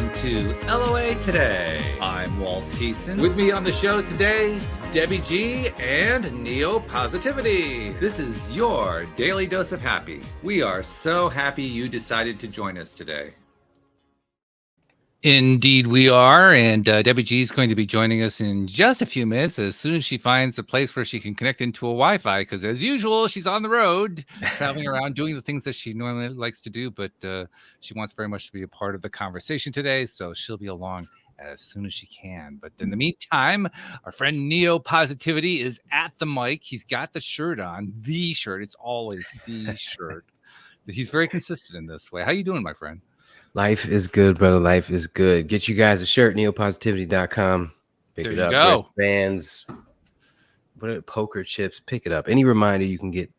welcome to LOA Today. I'm Walt. With me on the show today, Debbie G and Neo Positivity. This is your daily dose of happy. We are so happy you decided to join us today. Indeed, we are. And Debbie G is going to be joining us in just a few minutes as soon as she finds a place where she can connect into a Wi-Fi. Because as usual, she's on the road, traveling around, doing the things that she normally likes to do. But she wants very much to be a part of the conversation today. So she'll be along as soon as she can. But in the meantime, our friend Neo Positivity is at the mic. He's got the shirt on, the shirt. It's always the shirt. He's very consistent in this way. How you doing, my friend? Life is good, brother. Life is good. Get you guys a shirt, neopositivity.com. Pick it up. Wristbands, poker chips, pick it up. Any reminder you can get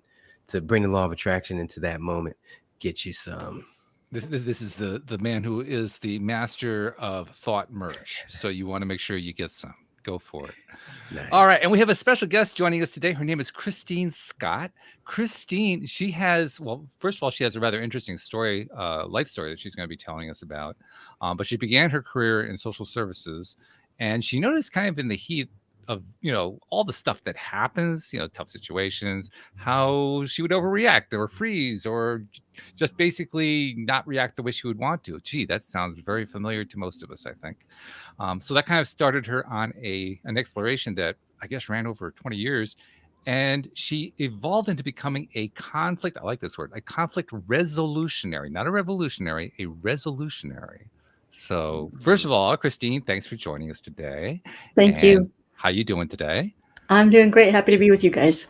to bring the law of attraction into that moment. Get you some. This is the man who is the master of thought merch. So you want to make sure you get some. Go for it. Nice. All right. And we have a special guest joining us today. Her name is Kristine Scott. Kristine, she has, well, first of all, she has a rather interesting story, life story that she's going to be telling us about. But she began her career in social services, and she noticed kind of in the heat of, all the stuff that happens, tough situations, how she would overreact or freeze or just basically not react the way she would want to. Gee, that sounds very familiar to most of us, I think. So that kind of started her on an exploration that I guess ran over 20 years. And she evolved into becoming I like this word, a conflict resolutionary, not a revolutionary, a resolutionary. So first of all, Kristine, thanks for joining us today. Thank you. How you doing today? I'm doing great. Happy to be with you guys.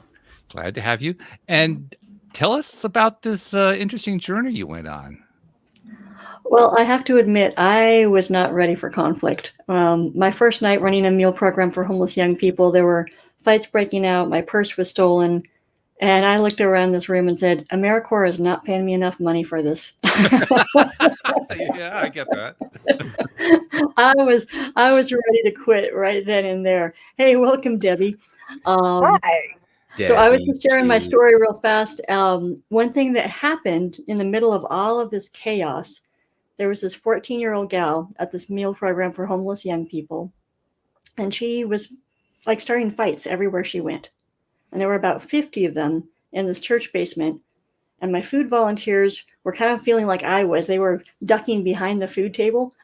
Glad to have you. And tell us about this interesting journey you went on. Well, I have to admit, I was not ready for conflict. My first night running a meal program for homeless young people, there were fights breaking out. My purse was stolen. And I looked around this room and said, AmeriCorps is not paying me enough money for this. Yeah, I get that. I was ready to quit right then and there. Hey, welcome, Debbie. Hi. So I was just sharing my story real fast. One thing that happened in the middle of all of this chaos, there was this 14-year-old gal at this meal program for homeless young people. And she was like starting fights everywhere she went. And there were about 50 of them in this church basement. And my food volunteers were kind of feeling like I was. They were ducking behind the food table.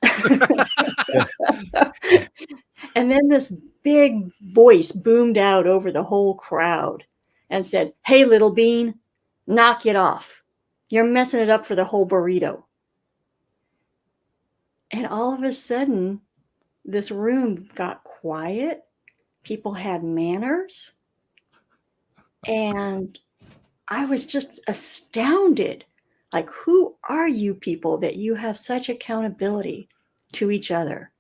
And then this big voice boomed out over the whole crowd and said, "Hey, little bean, knock it off. You're messing it up for the whole burrito." And all of a sudden, this room got quiet. People had manners. And I was just astounded. Like, who are you people that you have such accountability to each other?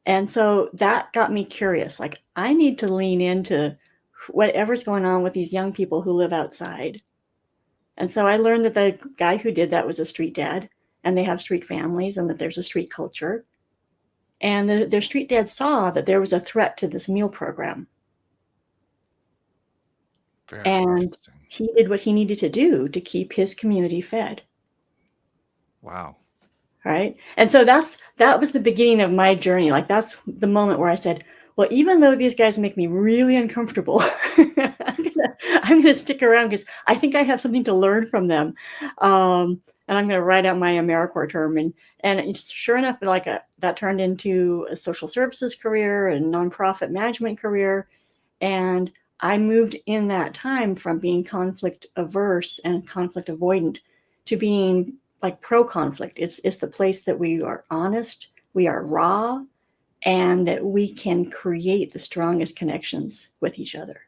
And so that got me curious. Like, I need to lean into whatever's going on with these young people who live outside. And so I learned that the guy who did that was a street dad, and they have street families, and that there's a street culture. And their street dad saw that there was a threat to this meal program. And he did what he needed to do to keep his community fed. Wow. Right. And so that was the beginning of my journey. Like, that's the moment where I said, well, even though these guys make me really uncomfortable, I'm gonna stick around because I think I have something to learn from them. And I'm going to write out my AmeriCorps term. And sure enough, that turned into a social services career and nonprofit management career. And I moved in that time from being conflict averse and conflict avoidant to being like pro-conflict. It's the place that we are honest, we are raw, and that we can create the strongest connections with each other.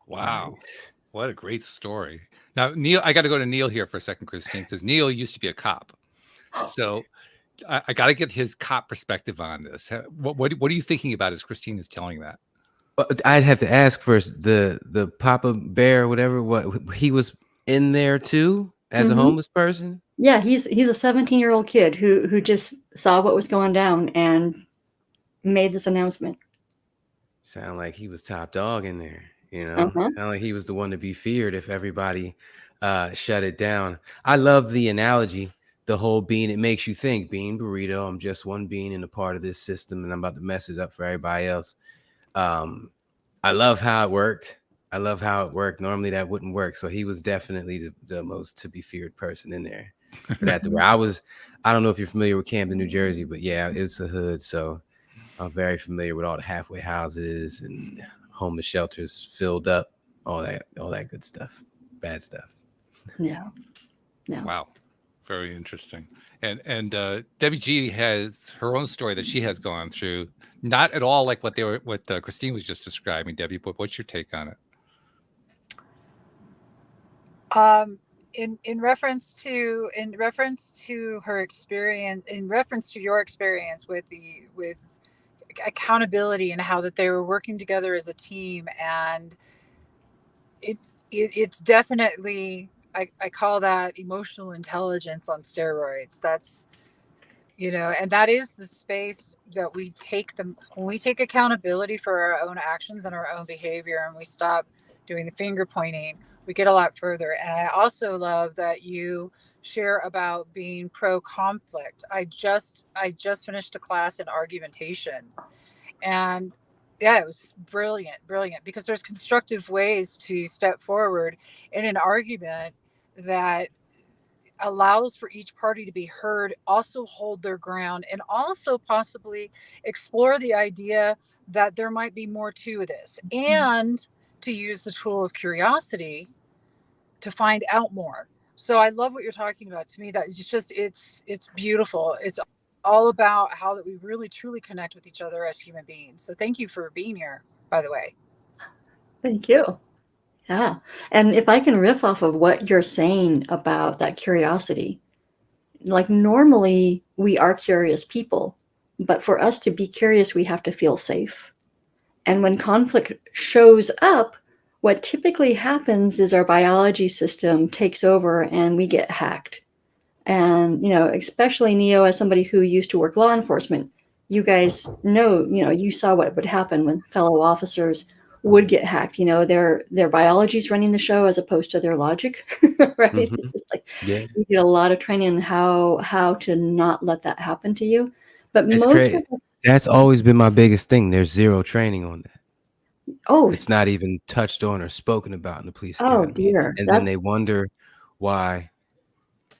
Wow. Nice. What a great story. Now, Neil, I got to go to Neil here for a second, Kristine, because Neil used to be a cop. So I got to get his cop perspective on this. What are you thinking about as Kristine is telling that? I'd have to ask first, the Papa Bear, whatever, what he was in there too as a homeless person? Yeah, he's a 17-year-old kid who just saw what was going down and made this announcement. Sound like he was top dog in there, Sound like he was the one to be feared if everybody shut it down. I love the analogy the whole bean, it makes you think, bean burrito, I'm just one bean in a part of this system and I'm about to mess it up for everybody else. I love how it worked. Normally that wouldn't work. So he was definitely the most to be feared person in there. But at the where I don't know if you're familiar with Camden, New Jersey, but yeah, it's a hood. So I'm very familiar with all the halfway houses and homeless shelters filled up, all that good stuff, bad stuff. Yeah. Wow. Very interesting. And Debbie G has her own story that she has gone through. Not at all like what Kristine was just describing, Debbie, but what's your take on it? In reference to her experience, in reference to your experience with accountability and how that they were working together as a team, and it's definitely, I call that emotional intelligence on steroids. That's, and that is the space that we take when we take accountability for our own actions and our own behavior, and we stop doing the finger pointing, we get a lot further. And I also love that you share about being pro conflict. I just finished a class in argumentation, and yeah, it was brilliant, because there's constructive ways to step forward in an argument that allows for each party to be heard, also hold their ground, and also possibly explore the idea that there might be more to this, and to use the tool of curiosity to find out more. So I love what you're talking about. To me, that is just, it's beautiful. It's all about how that we really truly connect with each other as human beings. So thank you for being here, by the way. Thank you. Yeah. And if I can riff off of what you're saying about that curiosity, like normally we are curious people, but for us to be curious, we have to feel safe. And when conflict shows up, what typically happens is our biology system takes over and we get hacked. And, especially Neo, as somebody who used to work law enforcement, you guys know, you saw what would happen when fellow officers would get hacked. Their biology is running the show as opposed to their logic, right? Mm-hmm. Yeah. You get a lot of training on how to not let that happen to you. But it's great. That's always been my biggest thing. There's zero training on that. Oh, it's not even touched on or spoken about in the police academy. Oh dear. And then they wonder why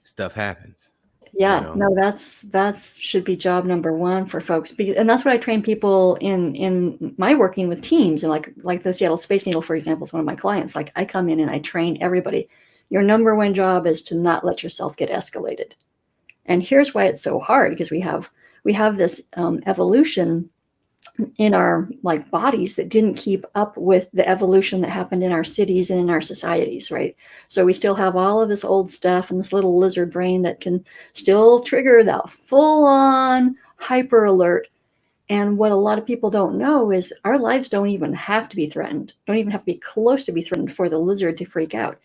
stuff happens. Yeah, no, that's should be job number one for folks. And that's what I train people in my working with teams. And like the Seattle Space Needle, for example, is one of my clients. Like I come in and I train everybody. Your number one job is to not let yourself get escalated. And here's why it's so hard, because we have this evolution in our bodies that didn't keep up with the evolution that happened in our cities and in our societies, right? So we still have all of this old stuff and this little lizard brain that can still trigger that full-on hyper alert. And what a lot of people don't know is our lives don't even have to be threatened, don't even have to be close to be threatened for the lizard to freak out.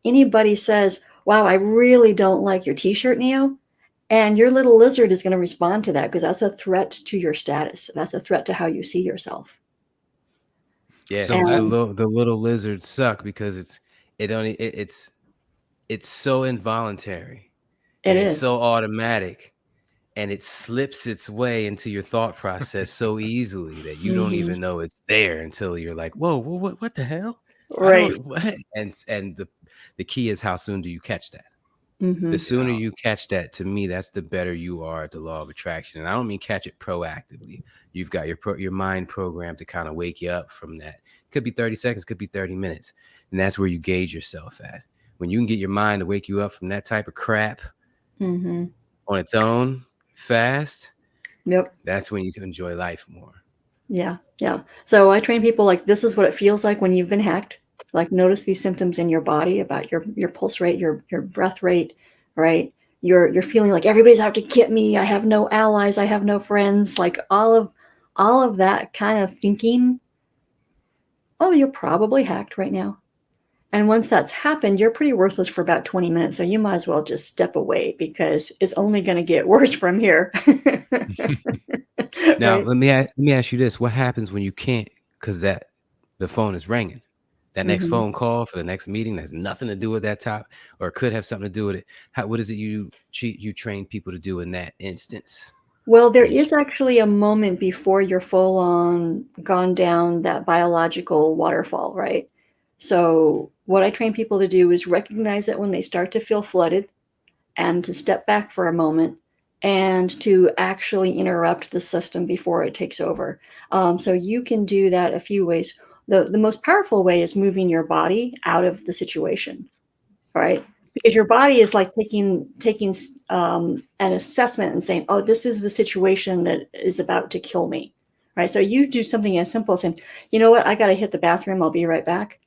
Anybody says, wow, I really don't like your t-shirt, Neo, and your little lizard is going to respond to that, because that's a threat to your status. That's a threat to how you see yourself. Yeah, so the little lizards suck because it's so involuntary. It's so automatic, and it slips its way into your thought process so easily that you don't even know it's there until you're like, whoa, what the hell? Right. And the key is, how soon do you catch that? Mm-hmm. The sooner you catch that, to me, that's the better you are at the law of attraction. And I don't mean catch it proactively. You've got your mind programmed to kind of wake you up from that. Could be 30 seconds, could be 30 minutes. And that's where you gauge yourself at. When you can get your mind to wake you up from that type of crap on its own, fast, that's when you can enjoy life more. Yeah. So I train people this is what it feels like when you've been hacked. Notice these symptoms in your body about your pulse rate, your breath rate, right? You're feeling like everybody's out to get me. I have no allies. I have no friends. All of that kind of thinking. Oh, you're probably hacked right now. And once that's happened, you're pretty worthless for about 20 minutes. So you might as well just step away, because it's only going to get worse from here. Now, right? let me ask you this. What happens when you can't, because the phone is ringing? That next phone call for the next meeting has nothing to do with that top, or could have something to do with it. What is it you train people to do in that instance? Well, there is actually a moment before you're full on gone down that biological waterfall, right? So what I train people to do is recognize it when they start to feel flooded and to step back for a moment and to actually interrupt the system before it takes over. So you can do that a few ways. The most powerful way is moving your body out of the situation, right? Because your body is like taking an assessment and saying, oh, this is the situation that is about to kill me, right? So you do something as simple as saying, you know what, I got to hit the bathroom, I'll be right back.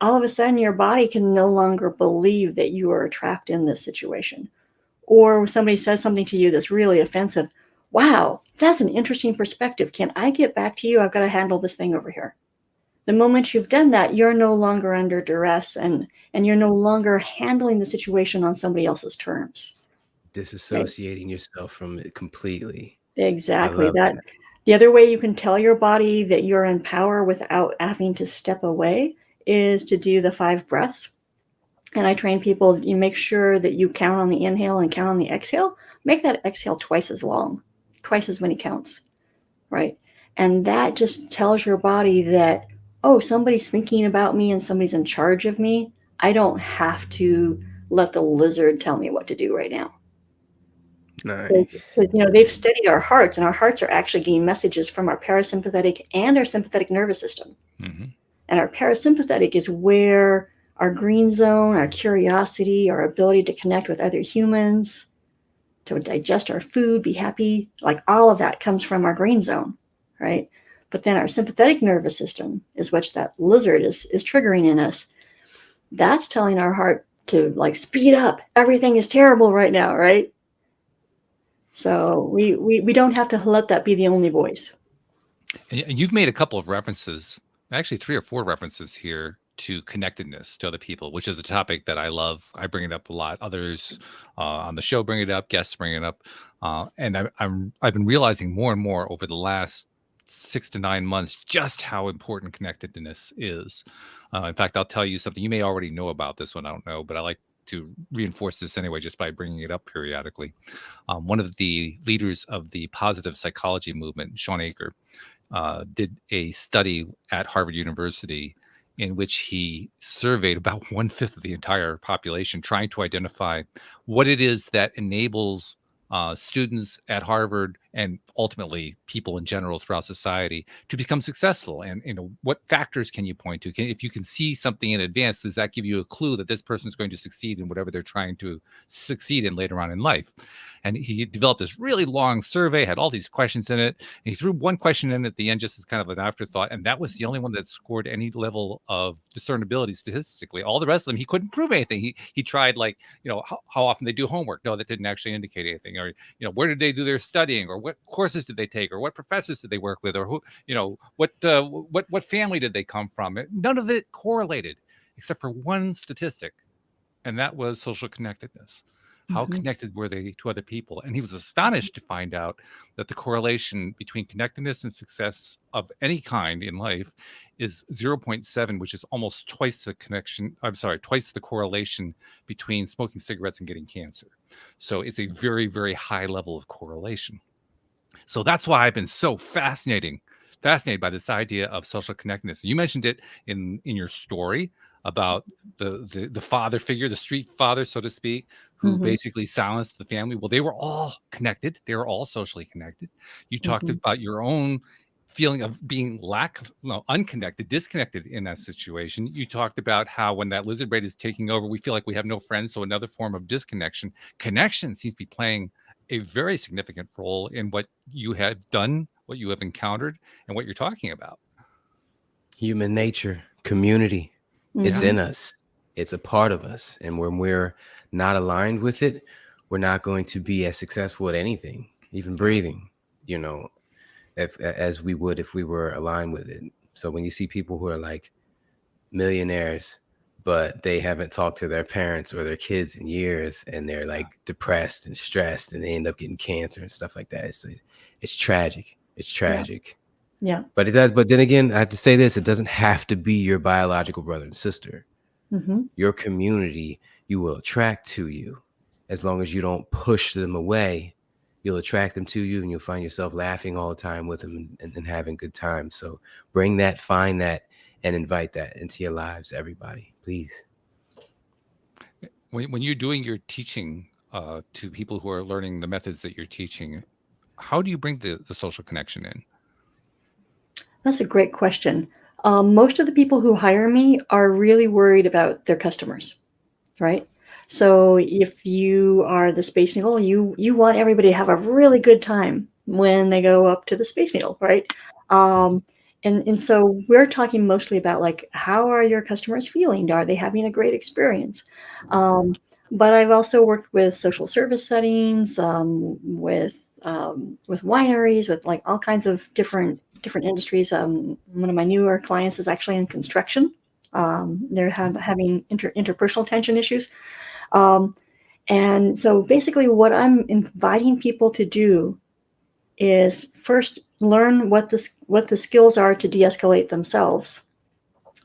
All of a sudden, your body can no longer believe that you are trapped in this situation. Or somebody says something to you that's really offensive. Wow, that's an interesting perspective. Can I get back to you? I've got to handle this thing over here. The moment you've done that, you're no longer under duress and you're no longer handling the situation on somebody else's terms. Disassociating yourself from it completely. Exactly. That. The other way you can tell your body that you're in power without having to step away is to do the 5 breaths. And I train people, you make sure that you count on the inhale and count on the exhale. Make that exhale twice as long, twice as many counts, right? And that just tells your body that, oh, somebody's thinking about me and somebody's in charge of me. I don't have to let the lizard tell me what to do right now. Nice. Because, you know, they've studied our hearts, and our hearts are actually getting messages from our parasympathetic and our sympathetic nervous system. Mm-hmm. And our parasympathetic is where our green zone, our curiosity, our ability to connect with other humans, to digest our food, be happy, like all of that comes from our green zone, right? But then our sympathetic nervous system is what that lizard is triggering in us. That's telling our heart to like speed up. Everything is terrible right now, right? So we don't have to let that be the only voice. And you've made a couple of references, actually 3 or 4 references here to connectedness to other people, which is a topic that I love. I bring it up a lot. Others on the show bring it up, guests bring it up, and I've been realizing more and more over the last 6 to 9 months just how important connectedness is. In fact, I'll tell you something you may already know about this one. I don't know, but I like to reinforce this anyway, just by bringing it up periodically. One of the leaders of the positive psychology movement, Sean Aker, did a study at Harvard University in which he surveyed about 1/5 of the entire population, trying to identify what it is that enables students at Harvard and ultimately people in general throughout society to become successful. And what factors can you point to? If you can see something in advance, does that give you a clue that this person is going to succeed in whatever they're trying to succeed in later on in life? And he developed this really long survey, had all these questions in it, and he threw one question in at the end just as kind of an afterthought, and that was the only one that scored any level of discernibility statistically. All the rest of them, he couldn't prove anything. He tried, like, how often they do homework. No, that didn't actually indicate anything. Or where did they do their studying, or what courses did they take, or what professors did they work with, or who, what family did they come from? None of it correlated except for one statistic, and that was social connectedness. How connected were they to other people? And he was astonished to find out that the correlation between connectedness and success of any kind in life is 0.7, which is almost twice the correlation between smoking cigarettes and getting cancer. So it's a very, very high level of correlation. So that's why I've been so fascinated by this idea of social connectedness. You mentioned it in your story about the father figure, the street father, so to speak, who basically silenced the family. Well, they were all connected. They were all socially connected. You talked about your own feeling of being unconnected, disconnected in that situation. You talked about how when that lizard brain is taking over, we feel like we have no friends. So another form of disconnection. Connection seems to be playing a very significant role in what you have done, what you have encountered, and what you're talking about. Human nature, community. It's in us. It's a part of us. And when we're not aligned with it, we're not going to be as successful at anything, even breathing, as we would if we were aligned with it. So when you see people who are like millionaires, but they haven't talked to their parents or their kids in years, and they're like depressed and stressed, and they end up getting cancer and stuff like that, it's tragic. It's tragic. Yeah. But it does. But then again, I have to say this: it doesn't have to be your biological brother and sister. Mm-hmm. Your community, you will attract to you, as long as you don't push them away. You'll attract them to you, and you'll find yourself laughing all the time with them and having good times. So bring that, find that, and invite that into your lives, everybody, please. When you're doing your teaching to people who are learning the methods that you're teaching, how do you bring the social connection in? That's a great question. Most of the people who hire me are really worried about their customers, right? So if you are the Space Needle, you want everybody to have a really good time when they go up to the Space Needle, right? And so we're talking mostly about like, how are your customers feeling? Are they having a great experience? But I've also worked with social service settings, with wineries, with like all kinds of different industries. One of my newer clients is actually in construction. They're having interpersonal tension issues. And so basically what I'm inviting people to do is first learn what the skills are to de-escalate themselves,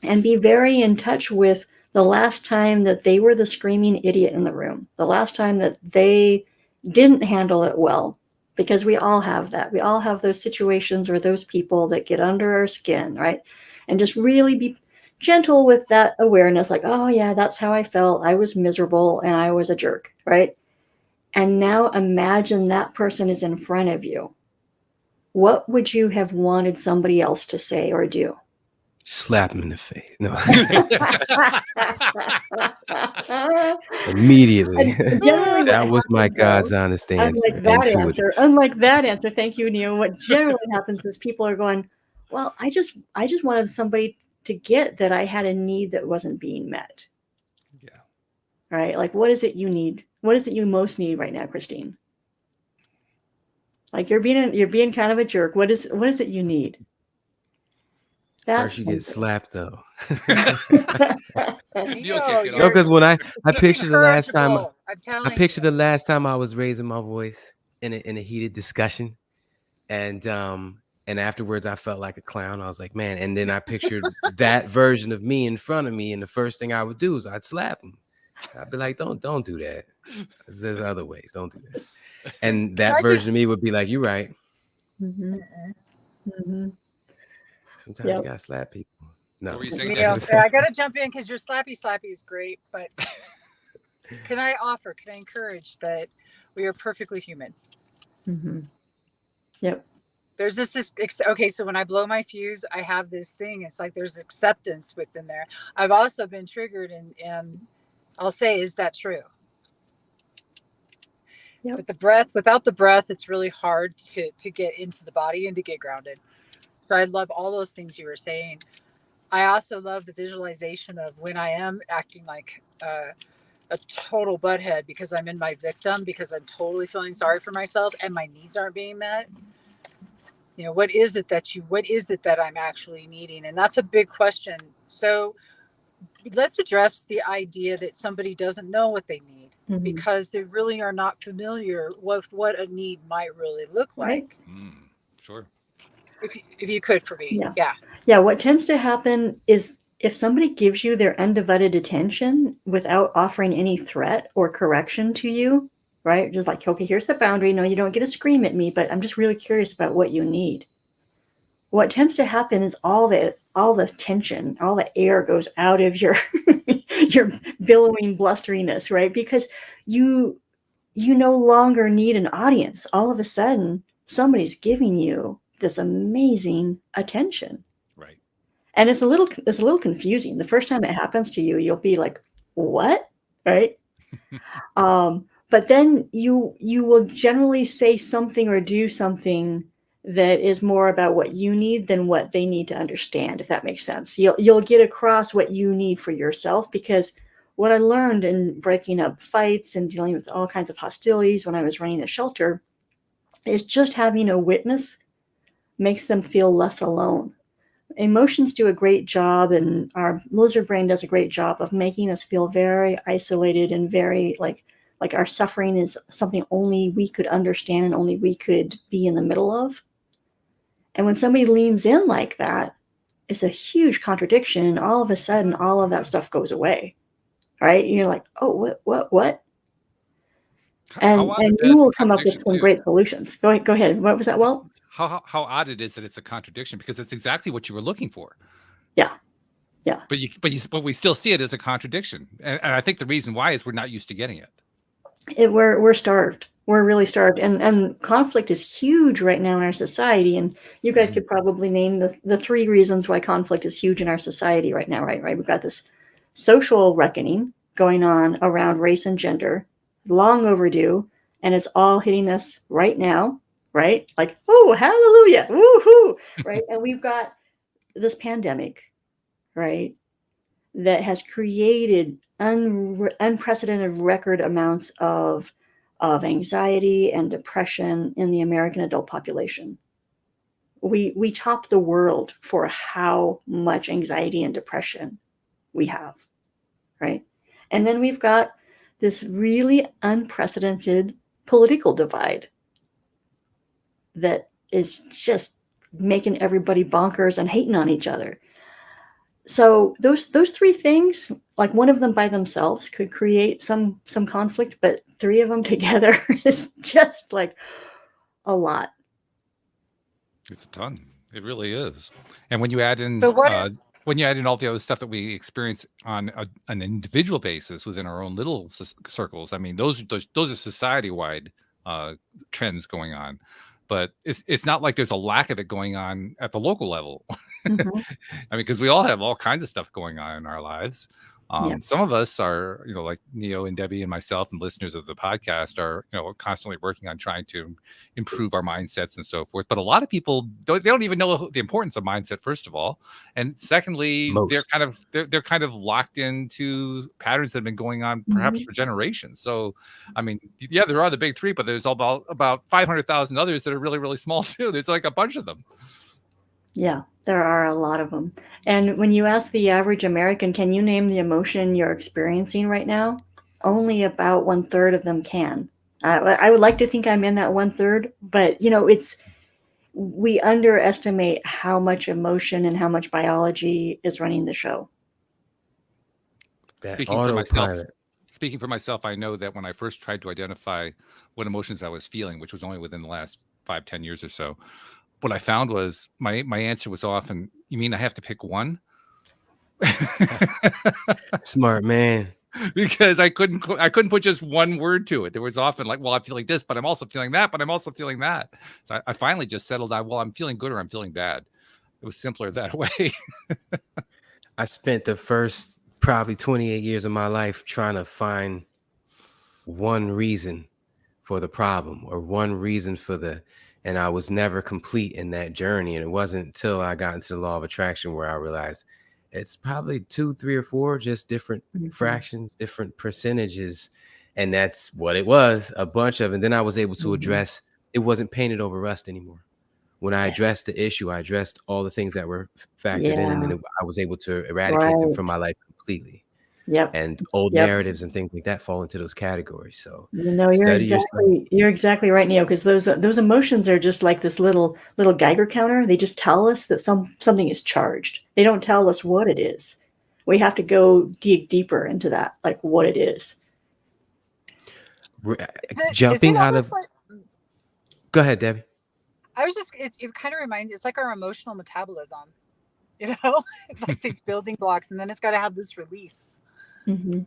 and be very in touch with the last time that they were the screaming idiot in the room, the last time that they didn't handle it well, because we all have that. We all have those situations or those people that get under our skin, right? And just really be gentle with that awareness, like, oh yeah, that's how I felt. I was miserable and I was a jerk, right? And now imagine that person is in front of you. What would you have wanted somebody else to say or do? Slap him in the face. No. Immediately. That was my God's honest answer. Unlike that answer, thank you, Neil. What generally happens is people are going, well, I just wanted somebody to get that I had a need that wasn't being met. Yeah. Right? Like, what is it you need? What is it you most need right now, Kristine? Like, you're being kind of a jerk. What is it you need? First you get slapped though. No, because when I pictured the last time, I pictured the last time I was raising my voice in a heated discussion, and afterwards I felt like a clown. I was like, man, and then I pictured that version of me in front of me, and the first thing I would do is I'd slap him. I'd be like, don't do that. There's other ways. Don't do that. And that version of me would be like, you're right. Mm-hmm. Mm-hmm. Sometimes you gotta slap people. No, I gotta jump in because your slappy is great, but can I encourage that we are perfectly human? Mm-hmm. Yep. There's this okay, so when I blow my fuse, I have this thing. It's like there's acceptance within there. I've also been triggered, and I'll say, is that true? Yep. But without the breath, it's really hard to get into the body and to get grounded. So I love all those things you were saying. I also love the visualization of when I am acting like a total butthead because I'm in my victim, because I'm totally feeling sorry for myself and my needs aren't being met. You know, what is it that I'm actually needing? And that's a big question. So let's address the idea that somebody doesn't know what they need, mm-hmm. because they really are not familiar with what a need might really look like. Sure. If you could, for me. Yeah. What tends to happen is if somebody gives you their undivided attention without offering any threat or correction to you, right? Just like, okay, here's the boundary. No, you don't get to scream at me, but I'm just really curious about what you need. What tends to happen is all the tension, all the air goes out of your your billowing blusteriness, right? Because you no longer need an audience. All of a sudden, somebody's giving you this amazing attention. Right. And it's a little confusing. The first time it happens to you, you'll be like, what? Right? But then you will generally say something or do something that is more about what you need than what they need to understand, if that makes sense. You'll get across what you need for yourself, because what I learned in breaking up fights and dealing with all kinds of hostilities when I was running a shelter is just having a witness makes them feel less alone. Emotions do a great job, and our lizard brain does a great job of making us feel very isolated and very like our suffering is something only we could understand and only we could be in the middle of. And when somebody leans in like that, it's a huge contradiction. And all of a sudden, all of that stuff goes away. Right? You're like, oh, what? And you will come up with some great solutions. Go ahead. What was that, Walt? How odd it is that it's a contradiction, because it's exactly what you were looking for. Yeah. But we still see it as a contradiction, and I think the reason why is we're not used to getting it. We're starved. We're really starved, and conflict is huge right now in our society. And you guys could probably name the 3 reasons why conflict is huge in our society right now. Right? We've got this social reckoning going on around race and gender, long overdue, and it's all hitting us right now. Right? Like, oh, hallelujah, woohoo! Right? And we've got this pandemic, right, that has created unprecedented record amounts of anxiety and depression in the American adult population. We top the world for how much anxiety and depression we have, right? And then we've got this really unprecedented political divide that is just making everybody bonkers and hating on each other. So those 3 things, like one of them by themselves could create some conflict, but 3 of them together is just like a lot. It's a ton. It really is. And when you add in when you add in all the other stuff that we experience on an individual basis within our own little circles, I mean, those are society-wide trends going on. But it's not like there's a lack of it going on at the local level. Mm-hmm. I mean, because we all have all kinds of stuff going on in our lives. Some of us are, like Neo and Debbie and myself and listeners of the podcast are, constantly working on trying to improve our mindsets and so forth. But a lot of people don't even know the importance of mindset, first of all, and secondly, they're kind of locked into patterns that have been going on perhaps for generations. So, I mean, yeah, there are the big 3, but there's about 500,000 others that are really, really small too. There's like a bunch of them. Yeah, there are a lot of them. And when you ask the average American, can you name the emotion you're experiencing right now? Only about 1/3 of them can. I would like to think I'm in that 1/3, but we underestimate how much emotion and how much biology is running the show. Speaking for myself, I know that when I first tried to identify what emotions I was feeling, which was only within the last 5-10 years or so, what I found was my answer was often, "You mean I have to pick one?" Smart man. Because I couldn't put just one word to it. There was often like, well, I'm feeling this, but I'm also feeling that, but I'm also feeling that. So I finally just settled on, well, I'm feeling good or I'm feeling bad. It was simpler that way. I spent the first probably 28 years of my life trying to find one reason for the problem or one reason and I was never complete in that journey. And it wasn't until I got into the law of attraction where I realized it's probably 2, 3, or 4, just different fractions, different percentages. And that's what it was, a bunch of. And then I was able to address, it wasn't painted over rust anymore. When I addressed the issue, I addressed all the things that were factored in, and then I was able to eradicate them from my life completely. Yep. And old narratives and things like that fall into those categories. So you're exactly right, Neo, because those emotions are just like this little Geiger counter. They just tell us that something is charged. They don't tell us what it is. We have to go dig deeper into that, like what it is. Jumping out of go ahead, Debbie. I was just it kind of reminds, it's like our emotional metabolism, like these building blocks, and then it's got to have this release. Mm-hmm.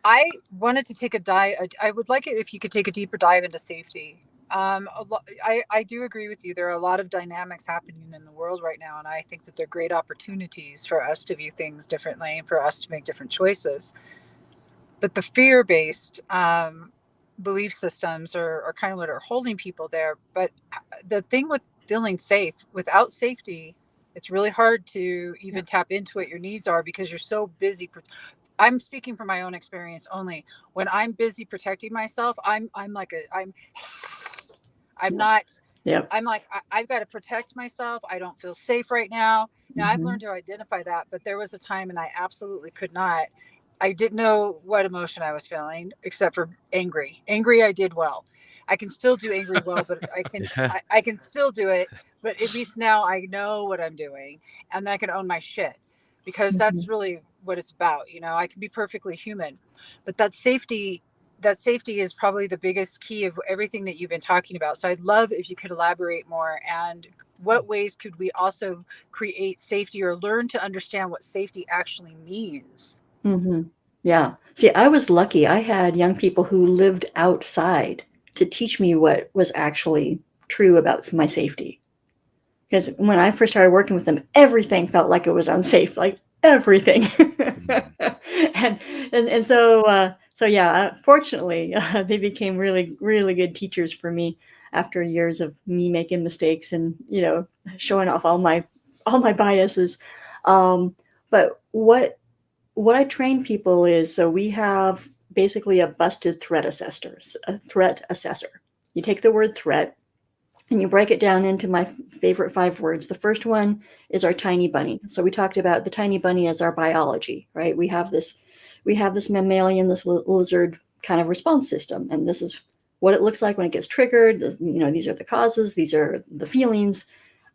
I wanted to take a dive. I would like it if you could take a deeper dive into safety. I do agree with you. There are a lot of dynamics happening in the world right now, and I think that they're great opportunities for us to view things differently and for us to make different choices. But the fear-based belief systems are kind of what are holding people there. But the thing with feeling safe, without safety, it's really hard to even tap into what your needs are because you're so busy. I'm speaking from my own experience only. When I'm busy protecting myself, I'm like I've got to protect myself. I don't feel safe right now. Now I've learned to identify that, but there was a time and I absolutely could not. I didn't know what emotion I was feeling except for angry. Angry, I did well. I can still do angry well, but I can still do it. But at least now I know what I'm doing, and I can own my shit, because that's really what it's about. You know, I can be perfectly human, but that safety is probably the biggest key of everything that you've been talking about. So I'd love if you could elaborate more, and what ways could we also create safety or learn to understand what safety actually means? Yeah. See, I was lucky. I had young people who lived outside to teach me what was actually true about my safety. Because when I first started working with them, everything felt like it was unsafe, like everything. and so yeah, fortunately, they became really, really good teachers for me after years of me making mistakes and, you know, showing off all my biases. But what I train people is, so we have basically a busted threat assessor. You take the word threat and you break it down into my favorite 5 words. The first one is our tiny bunny. So we talked about the tiny bunny as our biology, right? We have this mammalian, this lizard kind of response system, and this is what it looks like when it gets triggered. You know, these are the causes, these are the feelings,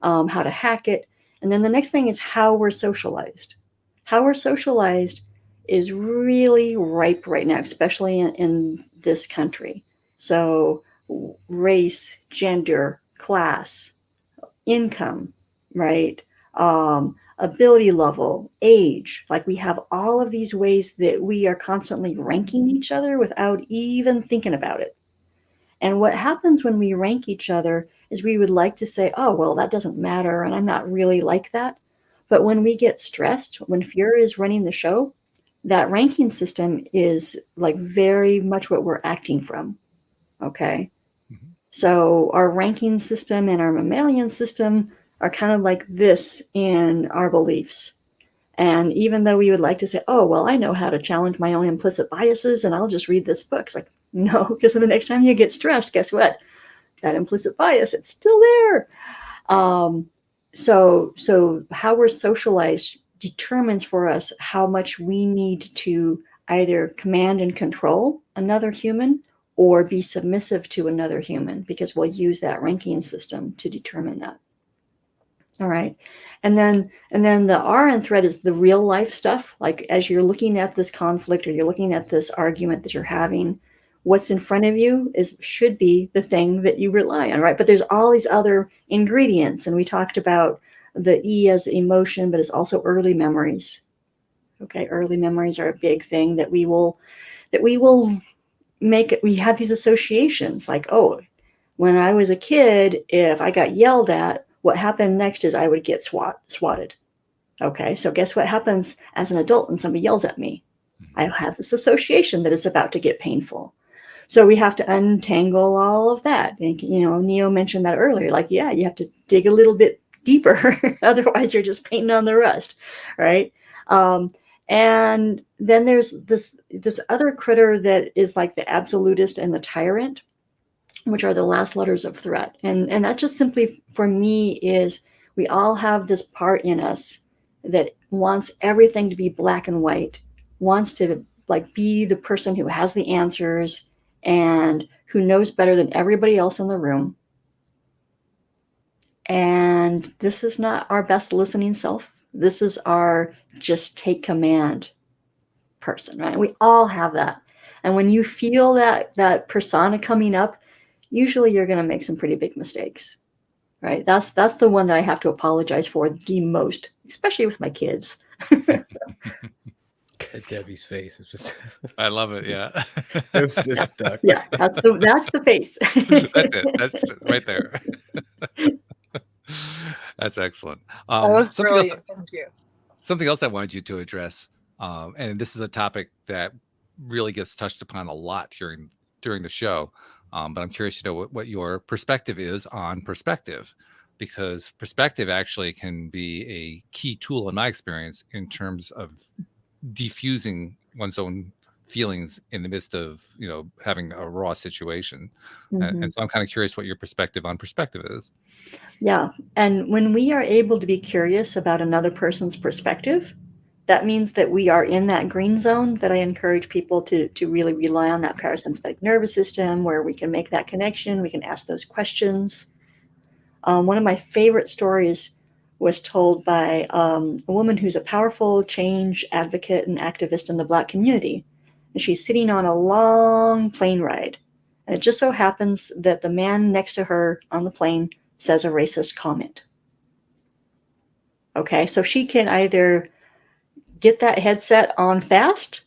how to hack it. And then the next thing is how we're socialized. How we're socialized is really ripe right now, especially in this country. So race, gender, class, income, right? Ability level, age. Like, we have all of these ways that we are constantly ranking each other without even thinking about it. And what happens when we rank each other is we would like to say, oh, well, that doesn't matter, and I'm not really like that. But when we get stressed, when fear is running the show, that ranking system is like very much what we're acting from. Okay. So our ranking system and our mammalian system are kind of like this in our beliefs. And even though we would like to say, oh, well, I know how to challenge my own implicit biases and I'll just read this book. It's like, no, because the next time you get stressed, guess what? That implicit bias, it's still there. So how we're socialized determines for us how much we need to either command and control another human or be submissive to another human, because we'll use that ranking system to determine that. All right. And then the R in threat is the real life stuff. Like, as you're looking at this conflict or you're looking at this argument that you're having, what's in front of you should be the thing that you rely on, right? But there's all these other ingredients. And we talked about the E as emotion, but it's also early memories. Okay. Early memories are a big thing that we will make it. We have these associations like, oh, when I was a kid, if I got yelled at, what happened next is I would get swatted. Okay, so guess what happens as an adult when somebody yells at me? I have this association that it's about to get painful. So we have to untangle all of that. And, you know, Neo mentioned that earlier. Like, yeah, you have to dig a little bit deeper. Otherwise, you're just painting on the rust, right? And then there's this other critter that is like the absolutist and the tyrant, which are the last letters of threat. And that just simply, for me, is we all have this part in us that wants everything to be black and white, wants to like be the person who has the answers and who knows better than everybody else in the room. And this is not our best listening self. This is our just take command person, right? We all have that. And when you feel that persona coming up, usually you're going to make some pretty big mistakes, right? That's the one that I have to apologize for the most, especially with my kids. Debbie's face is just I love it. Yeah. it was just stuck. Yeah, that's the face. That's it. That's right there. That's excellent. That was brilliant. Thank you. Something else I wanted you to address, and this is a topic that really gets touched upon a lot during the show, but I'm curious to know what your perspective is on perspective, because perspective actually can be a key tool in my experience in terms of diffusing one's own feelings in the midst of, you know, having a raw situation. And so I'm kind of curious what your perspective on perspective is. Yeah. And when we are able to be curious about another person's perspective, that means that we are in that green zone that I encourage people to really rely on that parasympathetic nervous system where we can make that connection. We can ask those questions. One of my favorite stories was told by a woman who's a powerful change advocate and activist in the Black community. And she's sitting on a long plane ride. And it just so happens that the man next to her on the plane says a racist comment. Okay, so she can either get that headset on fast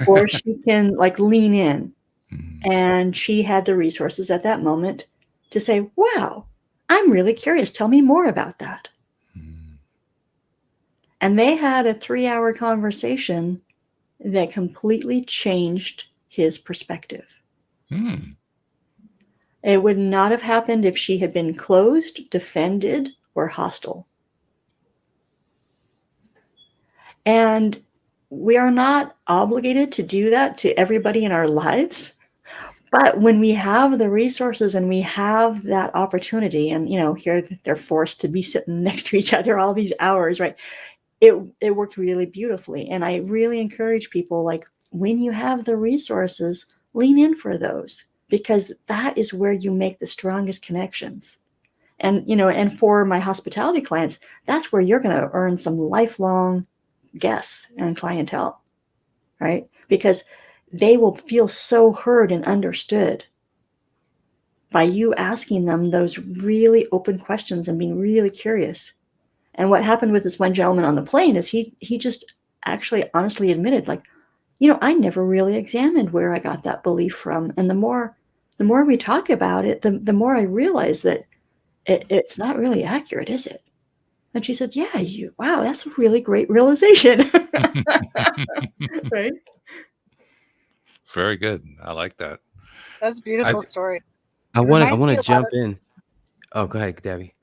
or she can like lean in. And she had the resources at that moment to say, wow, I'm really curious. Tell me more about that. And they had a 3-hour conversation that completely changed his perspective. It would not have happened if she had been closed, defended, or hostile. And we are not obligated to do that to everybody in our lives. But when we have the resources and we have that opportunity, and here they're forced to be sitting next to each other all these hours, right? It worked really beautifully. And I really encourage people, like, when you have the resources, lean in for those, because that is where you make the strongest connections. And and for my hospitality clients, that's where you're going to earn some lifelong guests and clientele, right? Because they will feel so heard and understood by you asking them those really open questions and being really curious. And what happened with this one gentleman on the plane is he just actually honestly admitted, like, I never really examined where I got that belief from. And the more we talk about it, the more I realize that it's not really accurate, is it? And she said, yeah, wow, that's a really great realization. Right? Very good. I like that. That's a beautiful story. I want to jump in. Oh, go ahead, Debbie.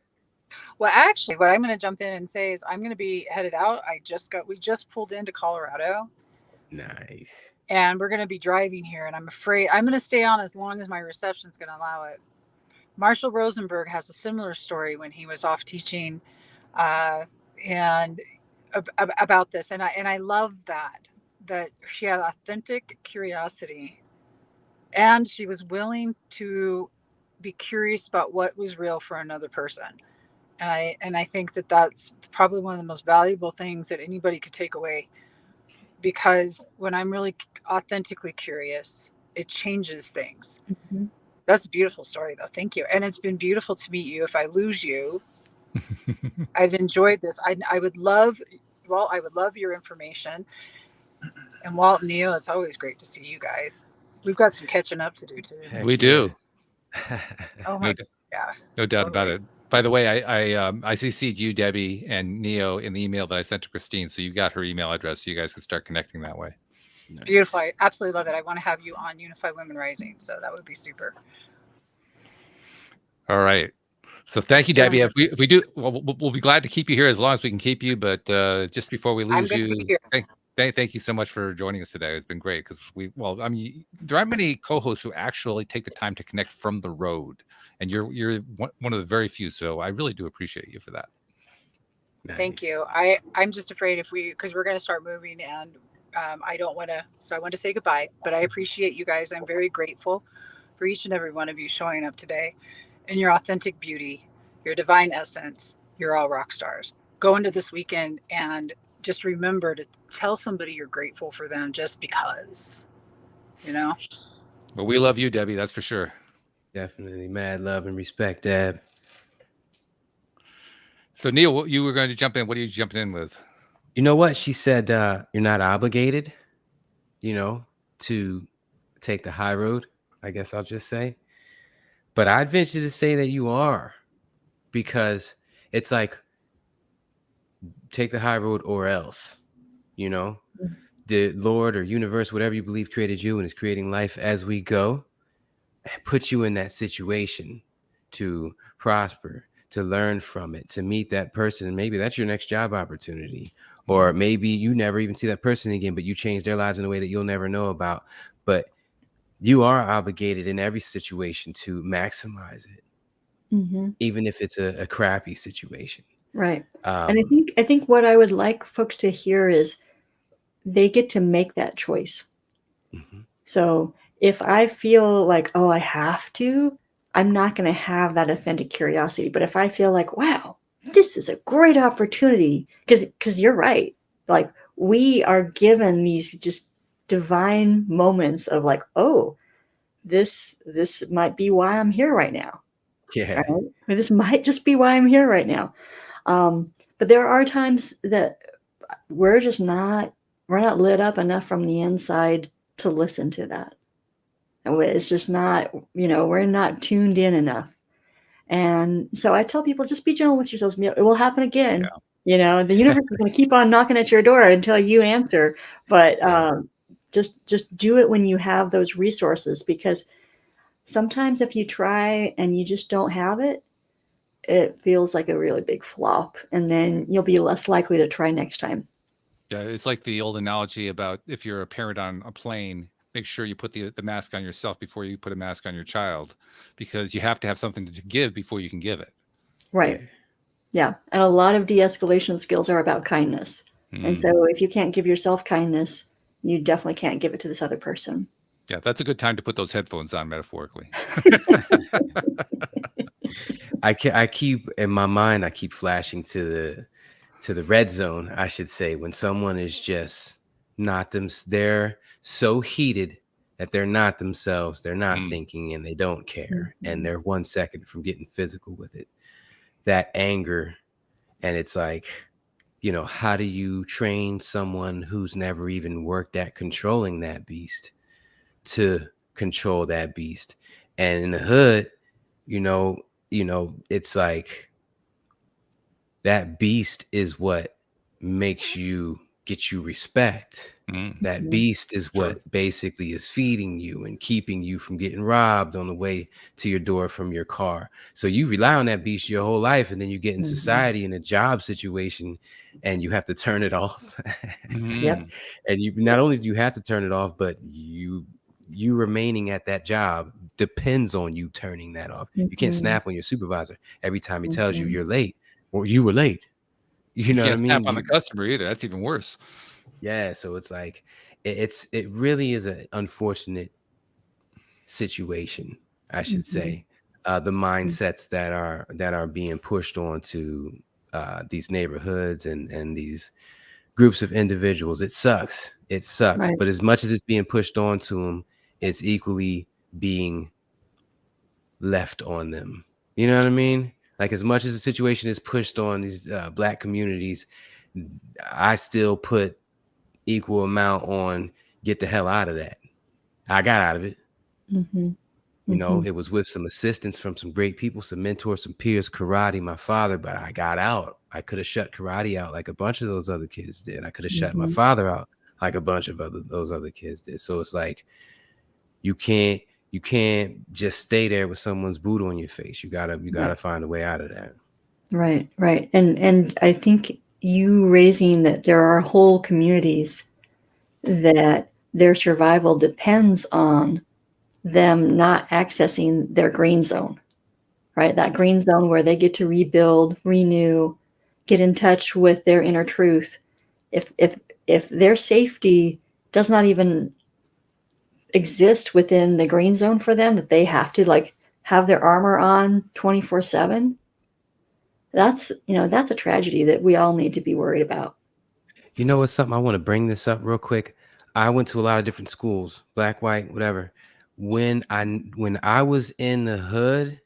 Well, actually, what I'm going to jump in and say is I'm going to be headed out. We just pulled into Colorado. Nice. And we're going to be driving here. And I'm afraid I'm going to stay on as long as my reception's going to allow it. Marshall Rosenberg has a similar story when he was off teaching and about this. And I love that she had authentic curiosity and she was willing to be curious about what was real for another person. And I think that that's probably one of the most valuable things that anybody could take away, because when I'm really authentically curious, it changes things. Mm-hmm. That's a beautiful story, though. Thank you. And it's been beautiful to meet you. If I lose you, I've enjoyed this. I would love, Walt, I would love your information. And Walt and Neil, it's always great to see you guys. We've got some catching up to do, too. We do. Oh, my God. Yeah. No doubt about it. By the way, I CC'd you, Debbie, and Neo in the email that I sent to Kristine, so you've got her email address, so you guys can start connecting that way. Nice. Beautiful. I absolutely love it. I want to have you on Unified Women Rising, so that would be super. All right. So thank you, Debbie. If we do, we'll be glad to keep you here as long as we can keep you. But just before we lose you, thank you so much for joining us today. It's been great because there aren't many co-hosts who actually take the time to connect from the road, and you're one of the very few. So I really do appreciate you for that. Nice. Thank you. I'm just afraid because we're going to start moving, and I don't want to. So I want to say goodbye, but I appreciate you guys. I'm very grateful for each and every one of you showing up today, and your authentic beauty, your divine essence. You're all rock stars. Go into this weekend and just remember to tell somebody you're grateful for them, just because, Well, we love you, Debbie. That's for sure. Definitely. Mad love and respect, Deb. So, Neil, you were going to jump in. What are you jumping in with? You know what? She said you're not obligated, to take the high road, I guess I'll just say. But I'd venture to say that you are, because it's like, take the high road or else, the Lord or universe, whatever you believe created you and is creating life as we go, put you in that situation to prosper, to learn from it, to meet that person. And maybe that's your next job opportunity. Or maybe you never even see that person again, but you change their lives in a way that you'll never know about. But you are obligated in every situation to maximize it, even if it's a crappy situation. Right. And I think what I would like folks to hear is they get to make that choice. Mm-hmm. So if I feel like, oh, I have to, I'm not going to have that authentic curiosity. But if I feel like, wow, this is a great opportunity, because you're right. Like, we are given these just divine moments of like, oh, this might be why I'm here right now. Yeah. Right? Or this might just be why I'm here right now. But there are times that we're not lit up enough from the inside to listen to that. It's just not, we're not tuned in enough. And so I tell people, just be gentle with yourselves. It will happen again. Yeah. The universe is going to keep on knocking at your door until you answer. But just do it when you have those resources, because sometimes if you try and you just don't have it, it feels like a really big flop, and then you'll be less likely to try next time. Yeah, it's like the old analogy about if you're a parent on a plane, make sure you put the mask on yourself before you put a mask on your child, because you have to have something to give before you can give it. Right. Yeah. And a lot of de-escalation skills are about kindness. And so if you can't give yourself kindness, you definitely can't give it to this other person. Yeah, that's a good time to put those headphones on, metaphorically. I keep in my mind, I keep flashing to the red zone, I should say, when someone is just not them. They're so heated that they're not themselves. They're not thinking, and they don't care. And they're 1 second from getting physical with it. That anger. And it's like, how do you train someone who's never even worked at controlling that beast to control that beast? And in the hood, it's like that beast is what makes you get you respect. That beast is what basically is feeding you and keeping you from getting robbed on the way to your door from your car. So you rely on that beast your whole life, and then you get in society in a job situation and you have to turn it off. Yep. And you not only do you have to turn it off, but you remaining at that job depends on you turning that off. You can't snap on your supervisor every time he tells you you're late or you were late. You know what I can't mean? snap on the customer either. That's even worse. Yeah, so it's like it really is an unfortunate situation, I should say. The mindsets that are being pushed onto these neighborhoods and these groups of individuals. It sucks. Right. But as much as it's being pushed onto them, it's equally being left on them. You know what I mean? Like, as much as the situation is pushed on these Black communities, I still put equal amount on get the hell out of that. I got out of it. It was with some assistance from some great people, some mentors, some peers, karate, my father, but I got out. I could have shut karate out like a bunch of those other kids did. I could have shut my father out like a bunch of those other kids did. So it's like you can't just stay there with someone's boot on your face. You gotta find a way out of that. Right. And I think you raising that there are whole communities that their survival depends on them not accessing their green zone, right? That green zone where they get to rebuild, renew, get in touch with their inner truth. If their safety does not even exist within the green zone for them, that they have to like have their armor on 24/7, that's a tragedy that we all need to be worried about. You know what's something I want to bring this up real quick? I went to a lot of different schools, black, white, whatever. When I was in the hood,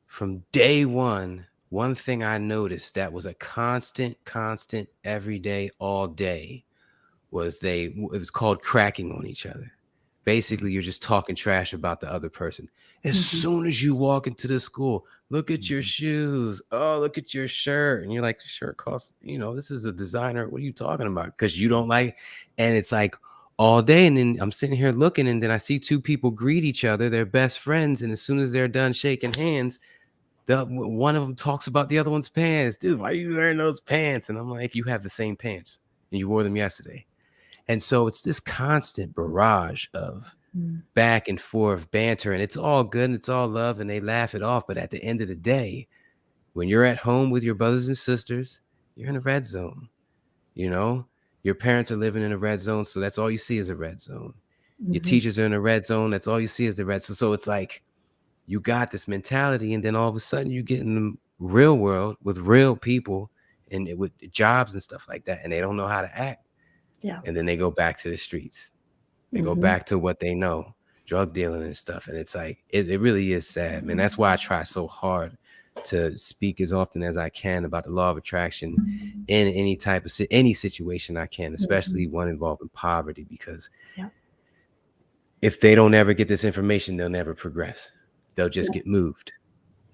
from day one thing I noticed that was a constant, every day, all day, was it was called cracking on each other. Basically, you're just talking trash about the other person. As soon as you walk into the school, look at your shoes. Oh, look at your shirt. And you're like, the shirt costs, this is a designer. What are you talking about? Because you don't like, and it's like all day. And then I'm sitting here looking, and then I see two people greet each other. They're best friends. And as soon as they're done shaking hands, one of them talks about the other one's pants. Dude, why are you wearing those pants? And I'm like, you have the same pants and you wore them yesterday. And so it's this constant barrage of back and forth banter, and it's all good and it's all love and they laugh it off. But at the end of the day, when you're at home with your brothers and sisters, you're in a red zone. You're Your parents are living in a red zone, so that's all you see is a red zone. Your Mm-hmm. teachers are in a red zone, that's all you see is the red zone. So it's like you got this mentality, and then all of a sudden you get in the real world with real people and with jobs and stuff like that, and they don't know how to act. Yeah. And then they go back to the streets. They go Mm-hmm. back to what they know, drug dealing and stuff. And it's like, it really is sad, man. That's why I try so hard to speak as often as I can about the law of attraction in any type of any situation I can, especially one involving poverty, because if they don't ever get this information, they'll never progress. They'll just get moved.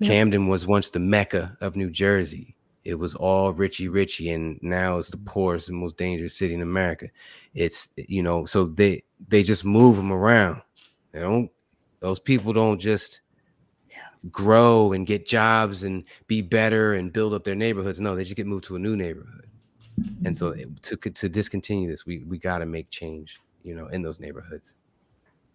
Camden was once the Mecca of New Jersey. It was all richy, and now it's the poorest and most dangerous city in America. It's, you know, so they just move them around. Those people don't just grow and get jobs and be better and build up their neighborhoods. No, they just get moved to a new neighborhood. And so to discontinue this, we got to make change, you know, in those neighborhoods.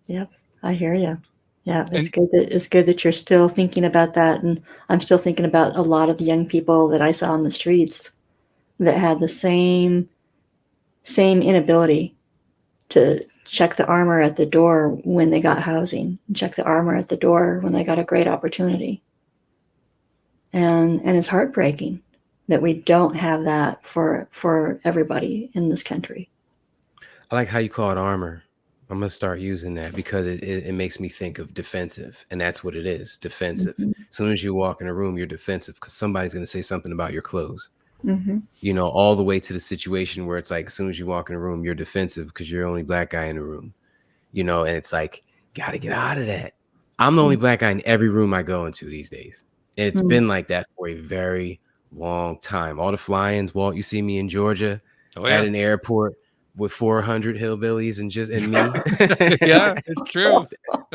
Yep, I hear you. Yeah, it's good that you're still thinking about that, and I'm still thinking about a lot of the young people that I saw on the streets that had the same inability to check the armor at the door when they got housing, and check the armor at the door when they got a great opportunity. And it's heartbreaking that we don't have that for everybody in this country. I like how you call it armor. I'm going to start using that because it makes me think of defensive, and that's what it is, defensive. As soon as you walk in a room, you're defensive because somebody's going to say something about your clothes. You know, all the way to the situation where it's like, as soon as you walk in a room, you're defensive because you're the only black guy in the room, you know, and it's like, got to get out of that. I'm the only black guy in every room I go into these days. And it's been like that for a very long time. All the fly-ins, Walt, you see me in Georgia at an airport with 400 hillbillies and me. Yeah, it's true.